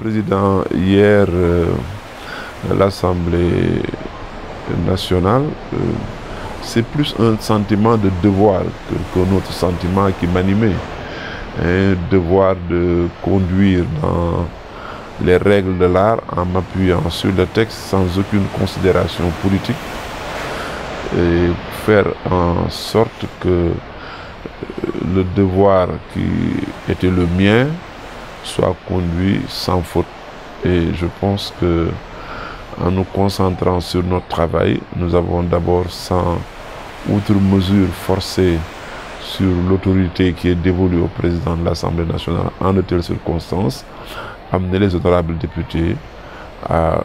Président, hier, l'Assemblée nationale, c'est plus un sentiment de devoir qu'un autre sentiment qui m'animait. Un devoir de conduire dans les règles de l'art en m'appuyant sur le texte sans aucune considération politique et faire en sorte que le devoir qui était le mien soit conduit sans faute. Et je pense que en nous concentrant sur notre travail, nous avons d'abord, sans outre mesure forcée sur l'autorité qui est dévolue au président de l'Assemblée nationale en de telles circonstances, amené les honorables députés à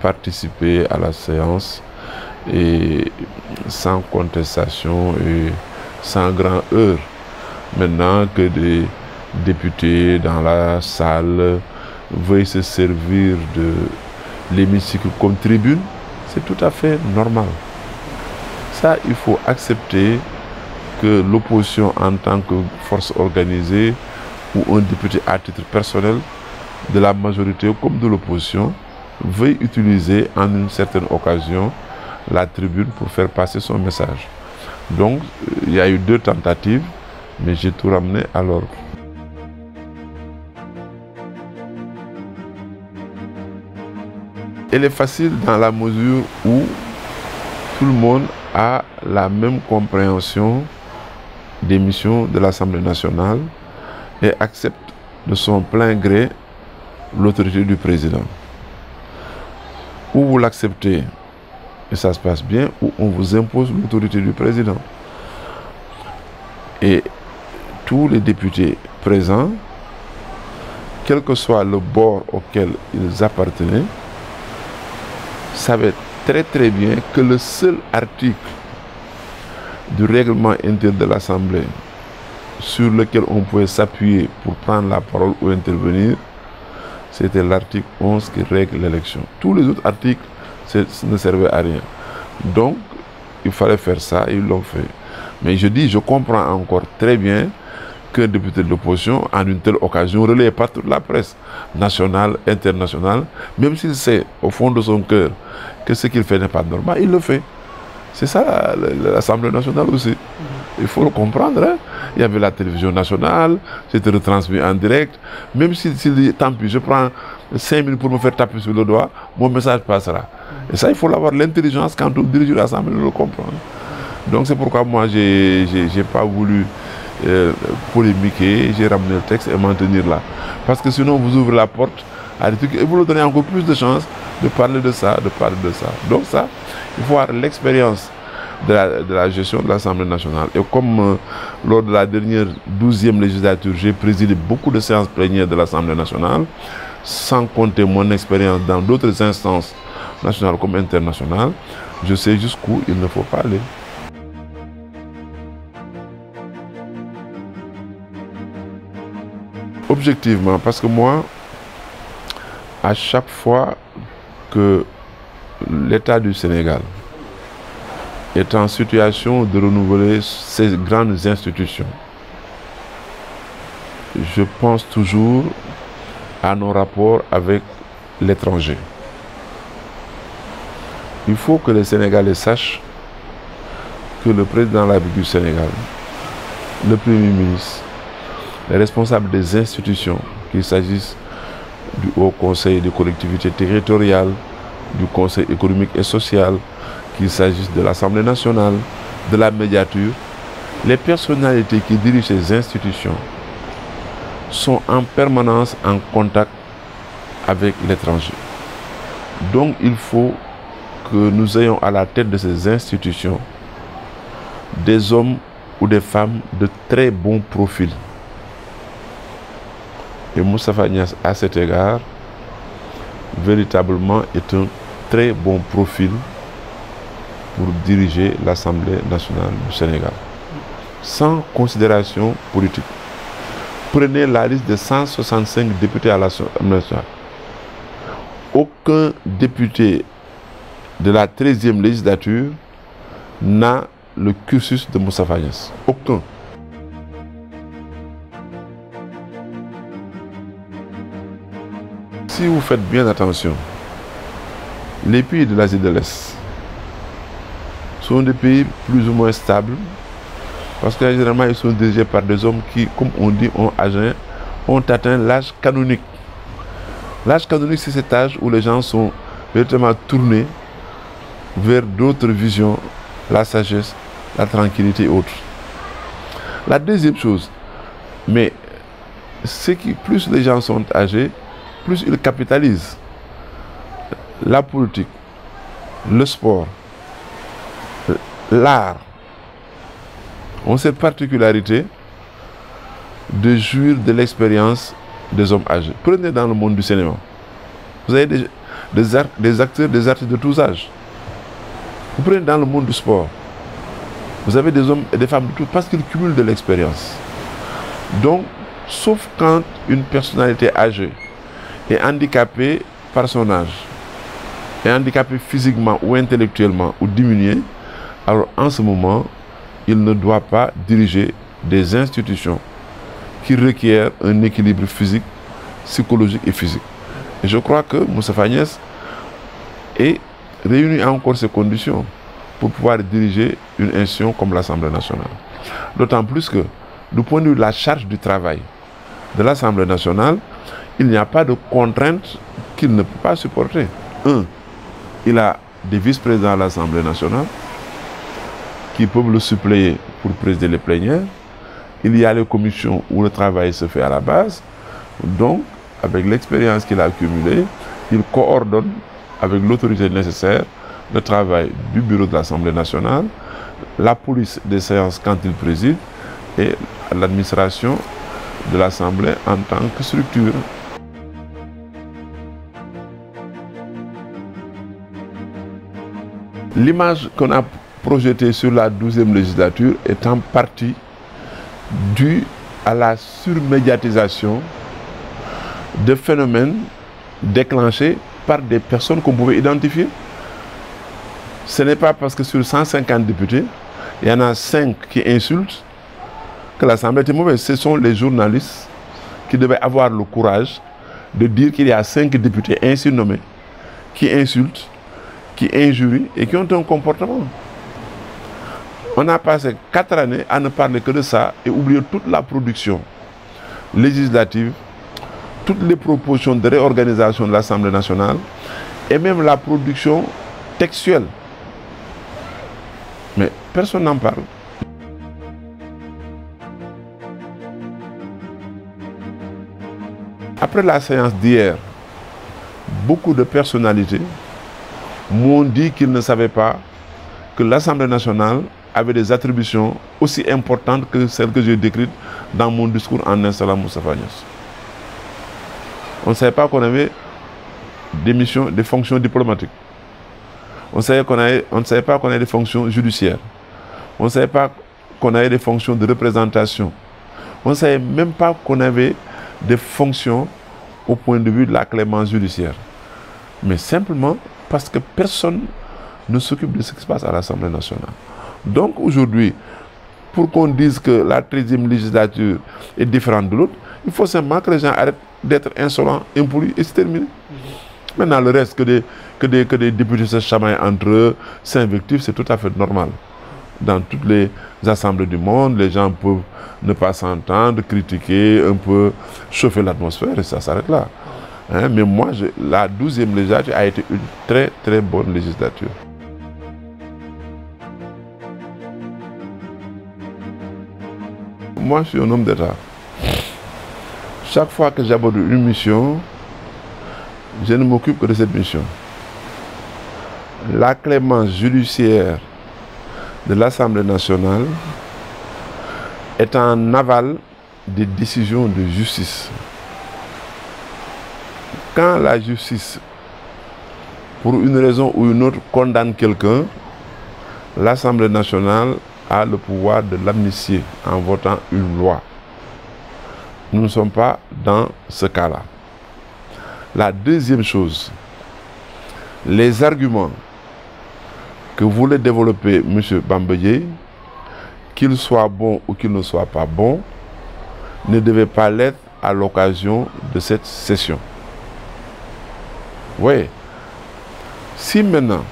participer à la séance et sans contestation et sans grand heurt. Maintenant que des députés dans la salle veuillent se servir de l'hémicycle comme tribune, c'est tout à fait normal. Ça, il faut accepter que l'opposition en tant que force organisée ou un député à titre personnel de la majorité comme de l'opposition veuille utiliser en une certaine occasion la tribune pour faire passer son message. Donc, il y a eu 2 tentatives, mais j'ai tout ramené à l'ordre. Elle est facile dans la mesure où tout le monde a la même compréhension des missions de l'Assemblée nationale et accepte de son plein gré l'autorité du président. Ou vous l'acceptez et ça se passe bien, ou on vous impose l'autorité du président. Et tous les députés présents, quel que soit le bord auquel ils appartenaient, savaient très bien que le seul article du règlement intérieur de l'Assemblée sur lequel on pouvait s'appuyer pour prendre la parole ou intervenir, c'était l'article 11 qui règle l'élection. Tous les autres articles ne servaient à rien. Donc, il fallait faire ça et ils l'ont fait. Mais je dis, je comprends encore très bien qu'un député de l'opposition, en une telle occasion, relaie par toute la presse nationale, internationale, même s'il sait au fond de son cœur que ce qu'il fait n'est pas normal, il le fait. C'est ça l'Assemblée nationale aussi. Il faut le comprendre. Hein? Il y avait la télévision nationale, c'était retransmis en direct. Même s'il dit, tant pis, je prends 5 minutes pour me faire taper sur le doigt, mon message passera. Et ça, il faut avoir l'intelligence quand on dirige l'Assemblée de le comprendre. Donc c'est pourquoi moi, je n'ai pas voulu polémiquer, j'ai ramené le texte et m'en tenir là. Parce que sinon, vous ouvrez la porte à des trucs et vous leur donnez encore plus de chances de parler de ça, de parler de ça. Donc ça, il faut avoir l'expérience de la gestion de l'Assemblée nationale. Et comme lors de la dernière 12e législature, j'ai présidé beaucoup de séances plénières de l'Assemblée nationale, sans compter mon expérience dans d'autres instances nationales comme internationales, je sais jusqu'où il ne faut pas aller. Objectivement, parce que moi, à chaque fois que l'État du Sénégal est en situation de renouveler ses grandes institutions, je pense toujours à nos rapports avec l'étranger. Il faut que les Sénégalais sachent que le président de la République du Sénégal, le Premier ministre, les responsables des institutions, qu'il s'agisse du Haut Conseil des collectivités territoriales, du Conseil économique et social, qu'il s'agisse de l'Assemblée nationale, de la médiature, les personnalités qui dirigent ces institutions sont en permanence en contact avec l'étranger. Donc il faut que nous ayons à la tête de ces institutions des hommes ou des femmes de très bon profil. Et Moustapha Niasse, à cet égard, véritablement est un très bon profil pour diriger l'Assemblée nationale du Sénégal. Sans considération politique. Prenez la liste de 165 députés à l'Assemblée nationale. Aucun député de la 13e législature n'a le cursus de Moustapha Niasse. Aucun. Si vous faites bien attention, les pays de l'Asie de l'Est sont des pays plus ou moins stables, parce que généralement ils sont dirigés par des hommes qui, comme on dit, ont atteint l'âge canonique. L'âge canonique, c'est cet âge où les gens sont véritablement tournés vers d'autres visions, la sagesse, la tranquillité et autres. La deuxième chose, mais c'est que plus les gens sont âgés, plus ils capitalisent la politique, le sport, l'art ont cette particularité de jouir de l'expérience des hommes âgés. Prenez dans le monde du cinéma, vous avez des acteurs, des artistes de tous âges. Vous prenez dans le monde du sport, vous avez des hommes et des femmes de tout, parce qu'ils cumulent de l'expérience. Donc, sauf quand une personnalité âgée est handicapée par son âge, est handicapée physiquement ou intellectuellement ou diminuée, alors en ce moment, il ne doit pas diriger des institutions qui requièrent un équilibre physique, psychologique et physique. Et je crois que Moustapha Niasse est réuni encore ces conditions pour pouvoir diriger une institution comme l'Assemblée nationale. D'autant plus que, du point de vue de la charge du travail de l'Assemblée nationale, il n'y a pas de contraintes qu'il ne peut pas supporter. Un, il a des vice-présidents à l'Assemblée nationale qui peuvent le suppléer pour présider les plénières. Il y a les commissions où le travail se fait à la base. Donc, avec l'expérience qu'il a accumulée, il coordonne avec l'autorité nécessaire le travail du bureau de l'Assemblée nationale, la police des séances quand il préside et l'administration de l'Assemblée en tant que structure. L'image qu'on a projetée sur la 12e législature est en partie due à la surmédiatisation de phénomènes déclenchés par des personnes qu'on pouvait identifier. Ce n'est pas parce que sur 150 députés, il y en a 5 qui insultent que l'Assemblée était mauvaise. Ce sont les journalistes qui devaient avoir le courage de dire qu'il y a 5 députés ainsi nommés qui insultent, qui injurient et qui ont un comportement. On a passé 4 années à ne parler que de ça et oublier toute la production législative, toutes les propositions de réorganisation de l'Assemblée nationale et même la production textuelle. Mais personne n'en parle. Après la séance d'hier, beaucoup de personnalités m'ont dit qu'ils ne savaient pas que l'Assemblée nationale avait des attributions aussi importantes que celles que j'ai décrites dans mon discours en installant Moustapha Niasse. On ne savait pas qu'on avait des missions, des fonctions diplomatiques. On ne savait pas qu'on avait des fonctions judiciaires. On ne savait pas qu'on avait des fonctions de représentation. On ne savait même pas qu'on avait des fonctions au point de vue de la clémence judiciaire. Mais simplement parce que personne ne s'occupe de ce qui se passe à l'Assemblée nationale. Donc aujourd'hui, pour qu'on dise que la 13e législature est différente de l'autre, il faut simplement que les gens arrêtent d'être insolents, impolis et se terminer. Maintenant, le reste, que des députés se chamaillent entre eux, s'invectivent, c'est tout à fait normal. Dans toutes les assemblées du monde, les gens peuvent ne pas s'entendre, critiquer, un peu chauffer l'atmosphère et ça s'arrête là. Hein? Mais moi, la 12e législature a été une très très bonne législature. Moi, je suis un homme d'État. Chaque fois que j'aborde une mission, je ne m'occupe que de cette mission. La clémence judiciaire de l'Assemblée nationale est en aval des décisions de justice. Quand la justice, pour une raison ou une autre, condamne quelqu'un, l'Assemblée nationale a le pouvoir de l'amnistier en votant une loi. Nous ne sommes pas dans ce cas-là. La deuxième chose, les arguments que voulait développer M. Bambeye, qu'ils soient bons ou qu'ils ne soient pas bons, ne devaient pas l'être à l'occasion de cette session. Oui. Si maintenant,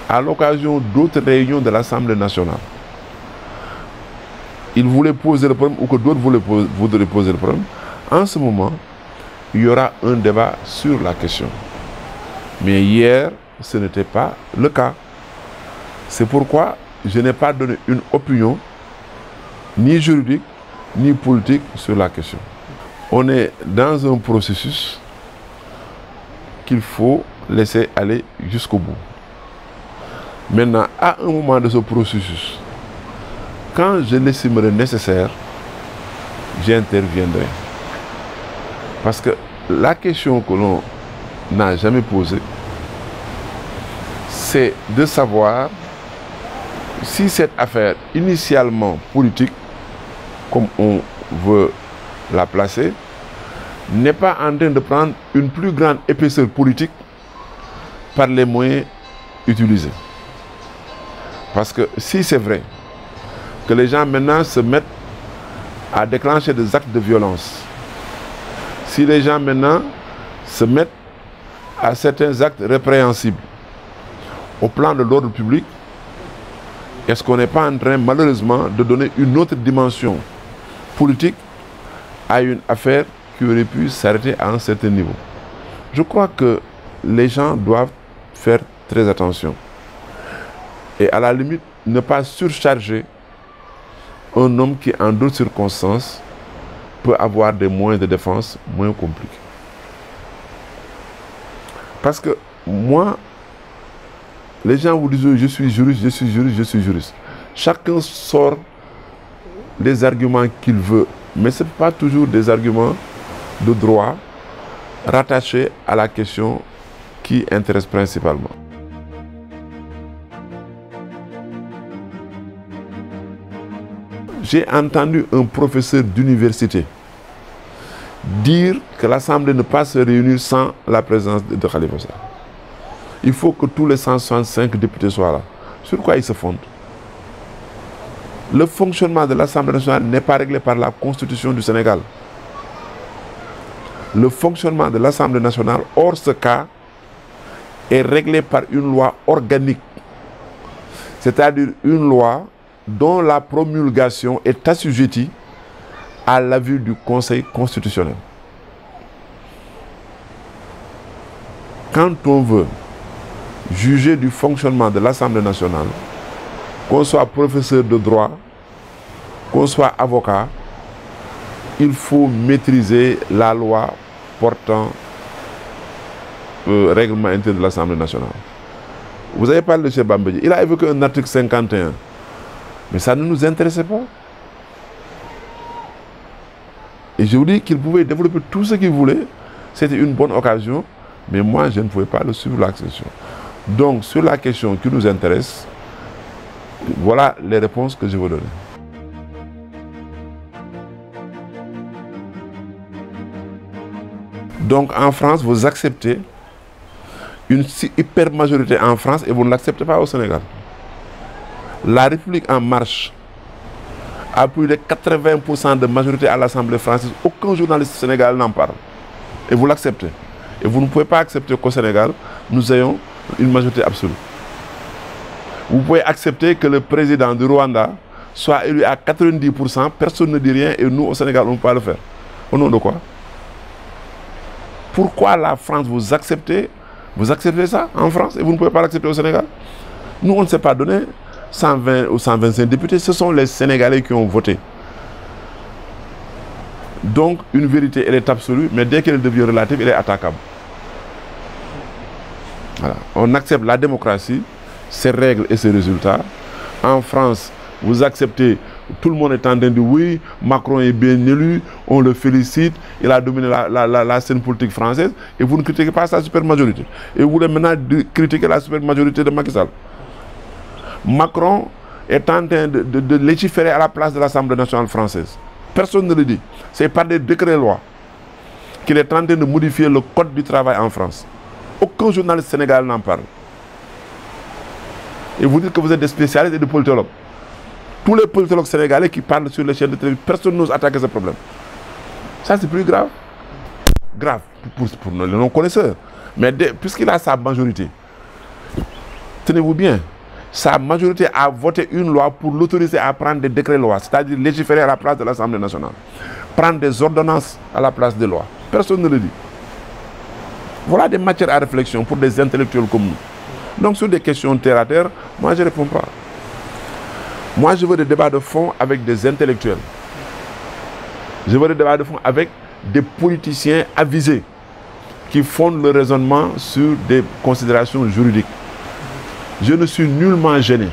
à l'occasion d'autres réunions de l'Assemblée nationale, ils voulaient poser le problème ou que d'autres voudraient poser le problème, en ce moment, il y aura un débat sur la question. Mais hier, ce n'était pas le cas. C'est pourquoi je n'ai pas donné une opinion, ni juridique, ni politique, sur la question. On est dans un processus qu'il faut laisser aller jusqu'au bout. Maintenant, à un moment de ce processus, quand je l'estimerai nécessaire, j'interviendrai. Parce que la question que l'on n'a jamais posée, c'est de savoir si cette affaire initialement politique, comme on veut la placer, n'est pas en train de prendre une plus grande épaisseur politique par les moyens utilisés. Parce que si c'est vrai que les gens maintenant se mettent à déclencher des actes de violence, si les gens maintenant se mettent à certains actes répréhensibles au plan de l'ordre public, est-ce qu'on n'est pas en train malheureusement de donner une autre dimension politique à une affaire qui aurait pu s'arrêter à un certain niveau? Je crois que les gens doivent faire très attention et à la limite ne pas surcharger un homme qui en d'autres circonstances peut avoir des moyens de défense moins compliqués. Parce que moi, les gens vous disent je suis juriste, je suis juriste, je suis juriste. Chacun sort les arguments qu'il veut, mais ce n'est pas toujours des arguments de droit rattachés à la question qui intéresse principalement. J'ai entendu un professeur d'université dire que l'Assemblée ne peut pas se réunir sans la présence de Khalifa Sall. Il faut que tous les 165 députés soient là. Sur quoi ils se fondent? Le fonctionnement de l'Assemblée nationale n'est pas réglé par la Constitution du Sénégal. Le fonctionnement de l'Assemblée nationale, hors ce cas, est réglé par une loi organique. C'est-à-dire une loi dont la promulgation est assujettie à l'avis du Conseil constitutionnel. Quand on veut juger du fonctionnement de l'Assemblée nationale, qu'on soit professeur de droit, qu'on soit avocat, il faut maîtriser la loi portant règlement intérieur de l'Assemblée nationale. Vous avez parlé de M. Bambadji, il a évoqué un article 51, mais ça ne nous intéressait pas. Et je vous dis qu'il pouvait développer tout ce qu'il voulait, c'était une bonne occasion, mais moi je ne pouvais pas le suivre la question. Donc sur la question qui nous intéresse, voilà les réponses que je vais donner. Donc en France, vous acceptez une hyper majorité en France et vous ne l'acceptez pas au Sénégal. La République en marche a plus de 80% de majorité à l'Assemblée française. Aucun journaliste sénégalais n'en parle. Et vous l'acceptez. Et vous ne pouvez pas accepter qu'au Sénégal, nous ayons une majorité absolue. Vous pouvez accepter que le président du Rwanda soit élu à 90%, personne ne dit rien et nous au Sénégal on ne peut pas le faire. Au nom de quoi? Pourquoi la France vous acceptez ça en France et vous ne pouvez pas l'accepter au Sénégal? Nous on ne s'est pas donné 120 ou 125 députés, ce sont les Sénégalais qui ont voté. Donc une vérité elle est absolue, mais dès qu'elle devient relative, elle est attaquable. Voilà. On accepte la démocratie, ses règles et ses résultats. En France, vous acceptez, tout le monde est en train de dire oui, Macron est bien élu, on le félicite, il a dominé la scène politique française, et vous ne critiquez pas sa supermajorité. Et vous voulez maintenant critiquer la supermajorité de Macky Sall. Macron est en train de légiférer à la place de l'Assemblée nationale française. Personne ne le dit. C'est par des décrets-lois qu'il est en train de modifier le code du travail en France. Aucun journaliste sénégalais n'en parle. Et vous dites que vous êtes des spécialistes et des politologues. Tous les politologues sénégalais qui parlent sur les chaînes de télévision, personne n'ose attaquer ce problème. Ça, c'est plus grave. Grave pour les non-connaisseurs. Mais puisqu'il a sa majorité, tenez-vous bien, sa majorité a voté une loi pour l'autoriser à prendre des décrets-lois, c'est-à-dire légiférer à la place de l'Assemblée nationale, prendre des ordonnances à la place des lois. Personne ne le dit. Voilà des matières à réflexion pour des intellectuels comme nous. Donc sur des questions terre à terre, moi je ne réponds pas. Moi je veux des débats de fond avec des intellectuels. Je veux des débats de fond avec des politiciens avisés qui fondent le raisonnement sur des considérations juridiques. Je ne suis nullement gêné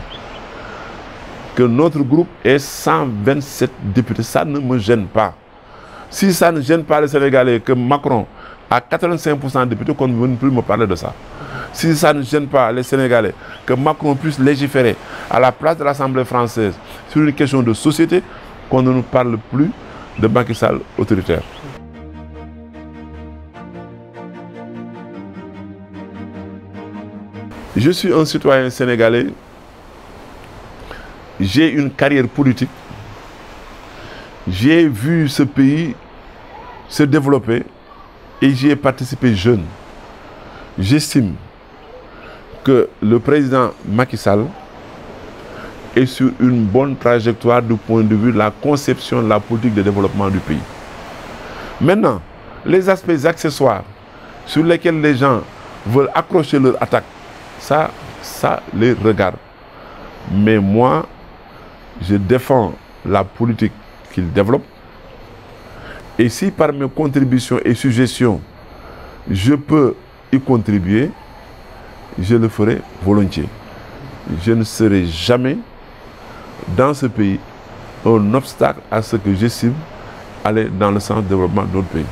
que notre groupe ait 127 députés. Ça ne me gêne pas. Si ça ne gêne pas les Sénégalais que Macron a 85% de députés, qu'on ne veut plus me parler de ça. Si ça ne gêne pas les Sénégalais que Macron puisse légiférer à la place de l'Assemblée française sur une question de société, qu'on ne nous parle plus de Macky Sall autoritaire. Je suis un citoyen sénégalais, j'ai une carrière politique, j'ai vu ce pays se développer et j'y ai participé jeune. J'estime que le président Macky Sall est sur une bonne trajectoire du point de vue de la conception de la politique de développement du pays. Maintenant, les aspects accessoires sur lesquels les gens veulent accrocher leur attaque, ça les regarde. Mais moi, je défends la politique qu'il développe. Et si par mes contributions et suggestions, je peux y contribuer, je le ferai volontiers. Je ne serai jamais dans ce pays un obstacle à ce que j'estime aller dans le sens du développement de notre pays.